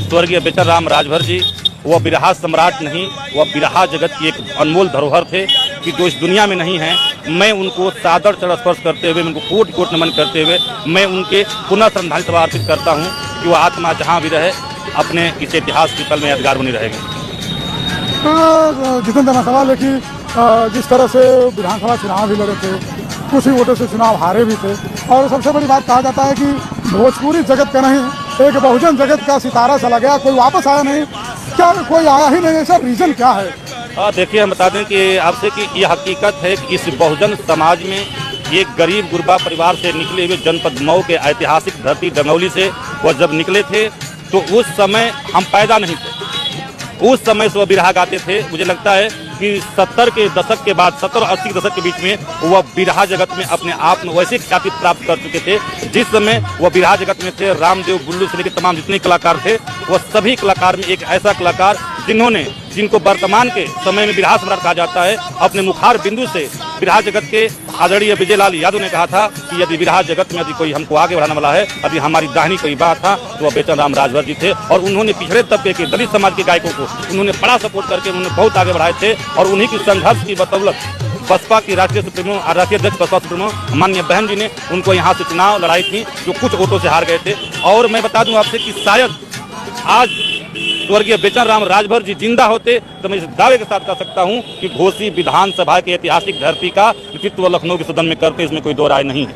स्वर्गीय बेचन राम राजभर जी वह बिरहा सम्राट नहीं, वह बिरहा जगत की एक अनमोल धरोहर थे कि जो इस दुनिया में नहीं है। मैं उनको सादर चरण स्पर्श करते हुए, उनको कोटि कोटि नमन करते हुए मैं उनके पुनः श्रद्धांजलि सभा अर्पित करता हूँ कि वह आत्मा जहाँ भी रहे अपने इस इतिहास के पल में यादगार बनी रहेगी। जितेंद्र का सवाल है कि जिस तरह से विधानसभा चुनाव भी लड़े थे, कुछ ही वोटों से चुनाव हारे भी थे, और सबसे बड़ी बात कहा जाता है कि भोजपुरी जगत का नहीं, एक बहुजन जगत का सितारा चला गया, कोई वापस आया नहीं। क्या कोई आया ही नहीं, ऐसा रीजन क्या है? देखिए, हम बता दें कि आपसे कि ये हकीकत है कि इस बहुजन समाज में ये गरीब गुरबा परिवार से निकले हुए जनपद मऊ के ऐतिहासिक धरती डंगौली से वह जब निकले थे तो उस समय हम पैदा नहीं थे। उस समय से वह बिरहा गाते थे। मुझे लगता है कि 70 के दशक के बाद, 70 और 80 के दशक के बीच में वह बिरहा जगत में अपने आप में वैसे ख्याति प्राप्त कर चुके थे। जिस समय वह बिरहा जगत में थे, रामदेव गुल्लू से लेकर तमाम जितने कलाकार थे, वह सभी कलाकार में एक ऐसा कलाकार जिनको वर्तमान के समय में बिरहा सम्राट कहा जाता है, अपने मुखार बिंदु से बिरहा जगत के आदरणीय विजयलाल यादव ने कहा था कि यदि बिरहा जगत में यदि कोई हमको आगे बढ़ाने वाला है, यदि हमारी दाहिनी कोई बात था तो वह बेचन राम राजभर जी थे। और उन्होंने पिछड़े तबके के दलित समाज के गायकों को उन्होंने बड़ा सपोर्ट करके उन्होंने बहुत आगे बढ़ाए थे। और उन्हीं की संघर्ष की बदौलत बसपा की राष्ट्रीय सुप्रीमो, राष्ट्रीय अध्यक्ष बसपा सुप्रीमो माननीय बहन जी ने उनको यहाँ से चुनाव लड़ाई थी, जो कुछ वोटों से हार गए थे। और मैं बता दूं आपसे कि शायद आज स्वर्गीय बेचन राम राजभर जी जिंदा होते तो मैं इस दावे के साथ कह सकता हूं कि घोसी विधानसभा के ऐतिहासिक धरती का नेतृत्व लखनऊ के सदन में करते, इसमें कोई दो राय नहीं है।